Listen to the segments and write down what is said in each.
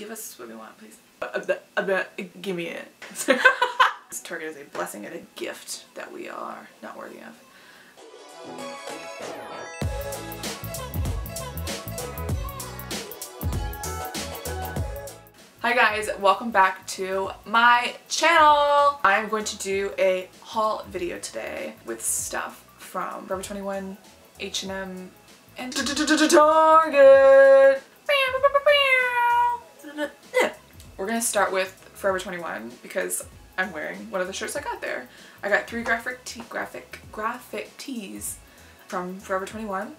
Give us what we want, please. Give me it. Target is a blessing and a gift that we are not worthy of. Hi guys, welcome back to my channel. I'm going to do a haul video today with stuff from Forever 21, H&M, and Target. We're gonna start with Forever 21 because I'm wearing one of the shirts I got there. I got 3 graphic tees from Forever 21.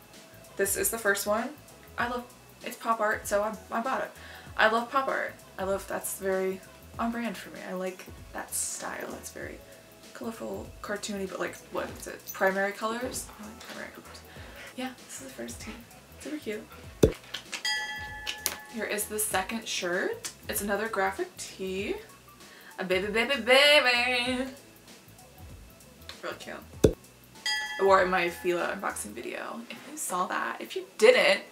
This is the first one. It's pop art, so I bought it. I love pop art. That's very on brand for me. I like that style. It's very colorful, cartoony, but like, what is it? Primary colors? I like primary colors. Yeah, this is the first tee. Super cute. Here is the second shirt. It's another graphic tee. A baby, baby, baby. Really cute. I wore it in my Fila unboxing video. If you saw that, if you didn't,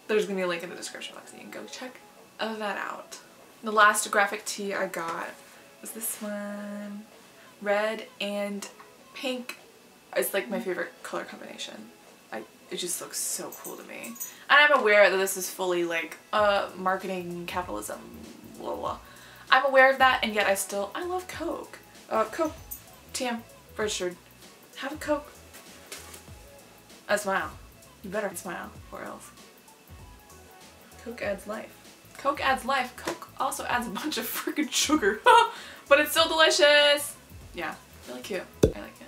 there's gonna be a link in the description box and you can go check that out. The last graphic tee I got was this one. Red and pink. It's like my favorite color combination. It just looks so cool to me. And I'm aware that this is fully like marketing capitalism, blah, blah. I'm aware of that, and yet I love Coke. Coke, TM, registered. Have a Coke. A smile. You better smile, or else. Coke adds life. Coke adds life. Coke also adds a bunch of freaking sugar. But it's still delicious! Yeah, really cute. I like it.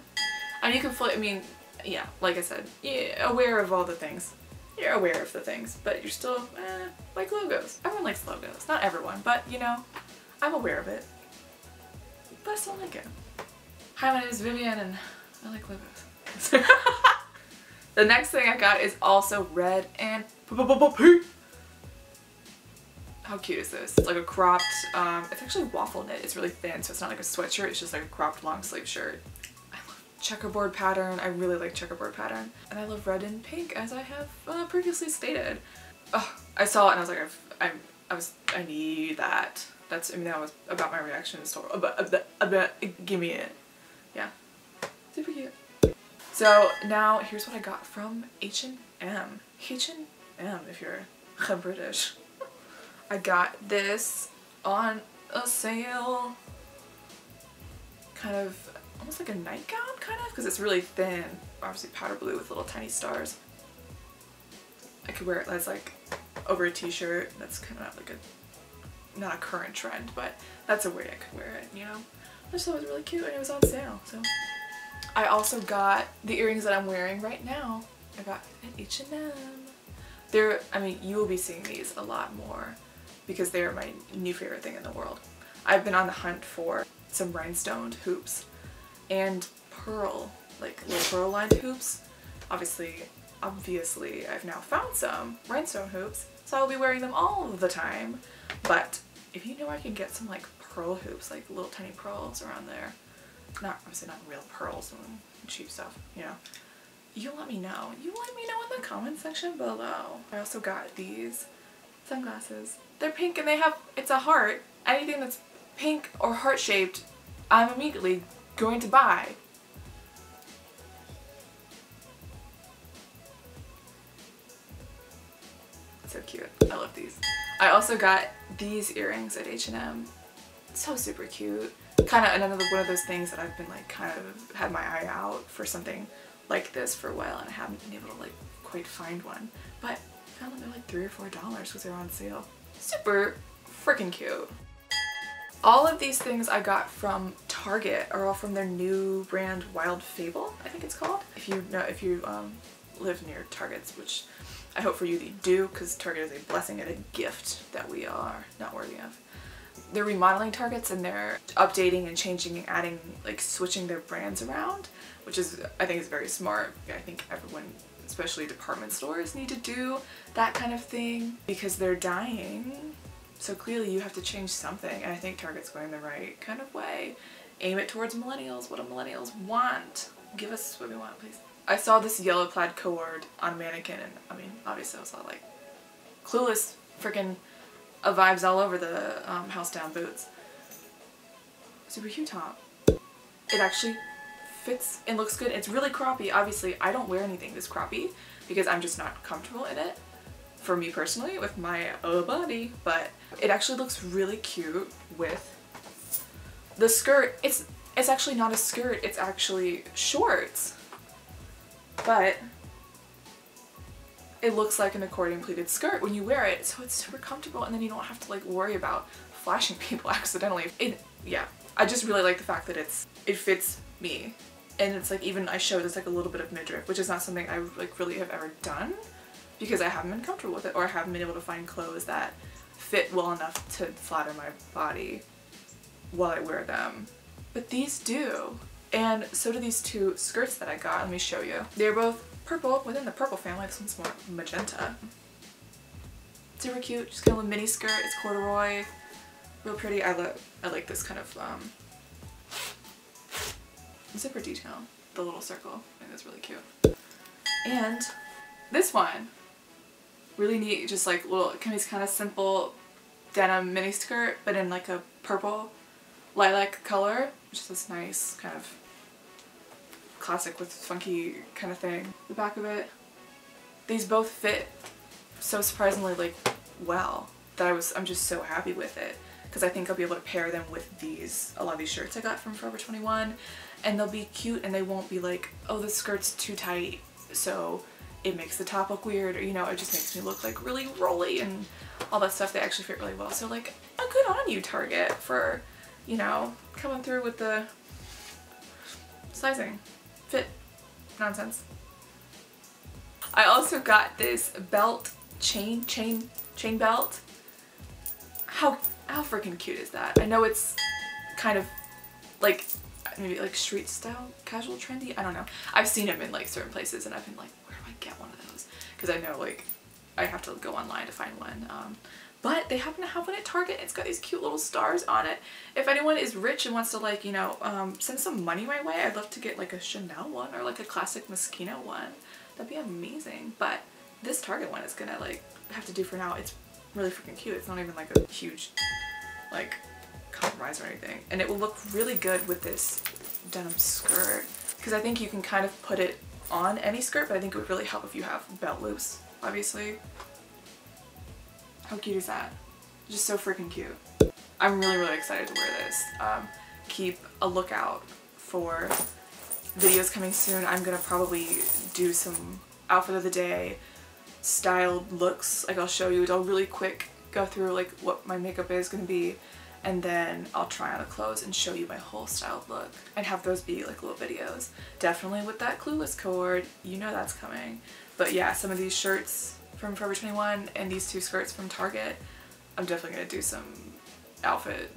And you can yeah, like I said, you're aware of all the things. You're aware of the things, but you're still, like logos. Everyone likes logos. Not everyone, but you know, I'm aware of it. But I still like it. Hi, my name is Vivian and I like logos. The next thing I got is also red and pink. How cute is this? It's like a cropped, it's actually waffle knit. It's really thin, so it's not like a sweatshirt. It's just like a cropped long sleeve shirt. Checkerboard pattern. I really like checkerboard pattern. And I love red and pink, as I have previously stated. Oh, I saw it and I was like, I need that. That was about my reaction in the store. Give me it. Yeah. Super cute. So now here's what I got from H&M. H&M if you're British. I got this on a sale. Kind of almost like a nightgown, kind of, because it's really thin. Obviously powder blue with little tiny stars. I could wear it as like over a t-shirt. That's kind of not a current trend, but that's a way I could wear it, you know? I just thought it was really cute and it was on sale, so. I also got the earrings that I'm wearing right now. I got at H&M. You will be seeing these a lot more because they are my new favorite thing in the world. I've been on the hunt for some rhinestoned hoops and like little pearl lined hoops. Obviously I've now found some rhinestone hoops, so I'll be wearing them all the time. But if you know I can get some like pearl hoops, like little tiny pearls around there, obviously not real pearls and cheap stuff, you know, you let me know. You let me know in the comment section below. I also got these sunglasses. They're pink and it's a heart. Anything that's pink or heart shaped, I'm immediately going to buy. So cute. I love these. I also got these earrings at H&M. So super cute. Kind of another one of those things that I've been like kind of had my eye out for something like this for a while and I haven't been able to like quite find one. But I found them they're like $3 or $4 because they're on sale. Super freaking cute. All of these things I got from Target are all from their new brand Wild Fable, I think it's called. If you live near Targets, which I hope for you that you do, because Target is a blessing and a gift that we are not worthy of. They're remodeling Targets and they're updating and changing and adding, like switching their brands around, which I think is very smart. I think everyone, especially department stores, need to do that kind of thing because they're dying. So clearly you have to change something, and I think Target's going the right kind of way. Aim it towards millennials. What do millennials want? Give us what we want, please. I saw this yellow plaid cord on a mannequin, and obviously I was all like, clueless freaking vibes all over the house down boots. Super cute top. It actually fits and looks good. It's really croppy. Obviously, I don't wear anything this croppy because I'm just not comfortable in it, for me personally, with my body. But it actually looks really cute with the skirt. It's actually not a skirt. It's actually shorts, but it looks like an accordion pleated skirt when you wear it, so it's super comfortable, and then you don't have to like worry about flashing people accidentally. Yeah, I just really like the fact that it fits me, and it's like, even I show there's like a little bit of midriff, which is not something I like really have ever done because I haven't been comfortable with it, or I haven't been able to find clothes that fit well enough to flatter my body while I wear them. But these do, and so do these two skirts that I got. Let me show you. They're both purple, within the purple family. This one's more magenta. Super cute, just kind of a mini skirt. It's corduroy, real pretty. I like this kind of zipper detail, the little circle. I think that's really cute. And this one, really neat, just like little kind of simple denim mini skirt, but in like a purple lilac color, which is this nice kind of classic with funky kind of thing. The back of it, these both fit so surprisingly like well that I'm just so happy with it, because I think I'll be able to pair them with a lot of these shirts I got from Forever 21, and they'll be cute and they won't be like, oh, this skirt's too tight so it makes the top look weird, or you know, it just makes me look like really rolly and all that stuff. They actually fit really well, so like, oh, good on you, Target, for, you know, coming through with the sizing fit nonsense. I also got this belt, chain belt. How freaking cute is that? I know it's kind of like maybe like street style, casual, trendy. I don't know. I've seen them in like certain places and I've been like, where do I get one of those? Because I know like I have to go online to find one. But they happen to have one at Target. It's got these cute little stars on it. If anyone is rich and wants to like, you know, send some money my way, I'd love to get like a Chanel one or like a classic Moschino one. That'd be amazing. But this Target one is gonna like have to do for now. It's really freaking cute. It's not even like a huge like compromise or anything. And it will look really good with this denim skirt, because I think you can kind of put it on any skirt, but I think it would really help if you have belt loops, obviously. How cute is that? Just so freaking cute. I'm really excited to wear this. Keep a lookout for videos coming soon. I'm gonna probably do some outfit of the day styled looks. Like I'll show you, I'll really quick go through like what my makeup is gonna be, and then I'll try on the clothes and show you my whole styled look and have those be like little videos. Definitely with that Clueless cord, you know that's coming. But yeah, some of these shirts from Forever 21 and these two skirts from Target, I'm definitely gonna do some outfit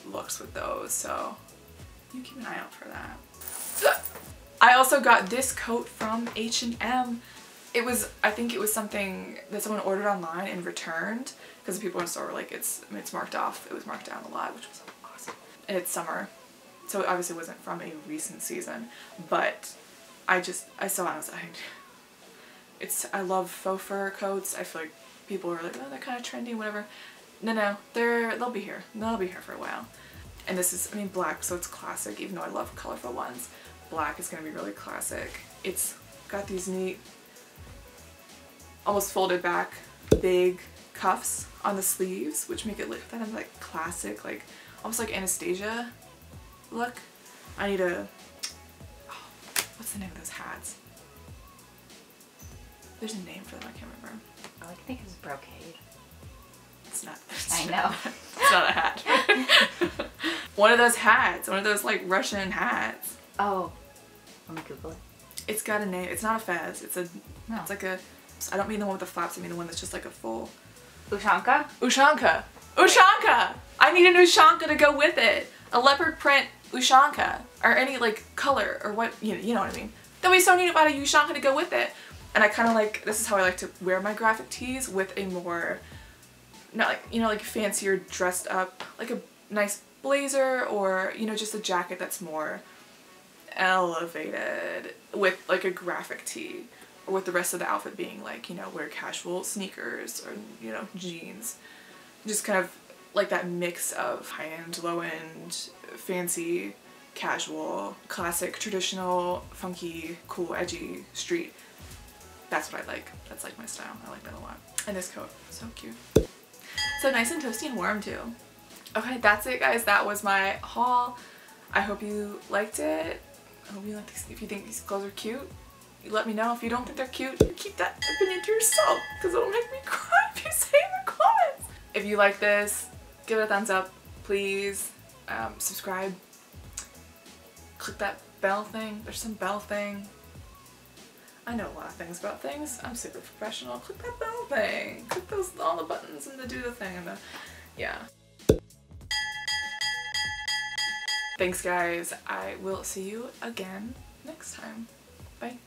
looks with those, so you keep an eye out for that. I also got this coat from H&M. I think it was something that someone ordered online and returned, because the people in the store were like, it's marked off. It was marked down a lot, which was awesome. And it's summer, so it obviously wasn't from a recent season, but I saw it and I was like, I love faux fur coats. I feel like people are like, oh, they're kind of trendy, whatever. No, they'll be here. They'll be here for a while. And this is, I mean, black, so it's classic, even though I love colorful ones. Black is gonna be really classic. It's got these neat, almost folded back, big cuffs on the sleeves, which make it look kind of like classic, like almost like Anastasia look. I need a, oh, what's the name of those hats? There's a name for them, I can't remember. I think it's brocade. It's not. I know. It's not a hat. One of those hats, one of those like Russian hats. Oh, let me Google it. It's got a name. It's not a fez. It's like a, I don't mean the one with the flaps, I mean the one that's just like a full. Ushanka? Ushanka! Ushanka! I need an Ushanka to go with it. A leopard print Ushanka. Or any like color or what, you know what I mean. Then we so need about a Ushanka to go with it. And I kind of like, this is how I like to wear my graphic tees, with a more, not like, you know, like fancier dressed up, like a nice blazer, or, you know, just a jacket that's more elevated with like a graphic tee, or with the rest of the outfit being like, you know, wear casual sneakers or, you know, jeans. Just kind of like that mix of high-end, low-end, fancy, casual, classic, traditional, funky, cool, edgy, street. That's what I like. That's like my style. I like that a lot. And this coat, so cute. So nice and toasty and warm too. Okay, that's it guys. That was my haul. I hope you liked it. I hope you like these. If you think these clothes are cute, you let me know. If you don't think they're cute, you keep that opinion to yourself because it'll make me cry if you say in the comments. If you like this, give it a thumbs up, please. Subscribe. Click that bell thing. There's some bell thing. I know a lot of things about things. I'm super professional. Click that bell thing. Click all the buttons and do the thing and yeah. Thanks guys. I will see you again next time. Bye.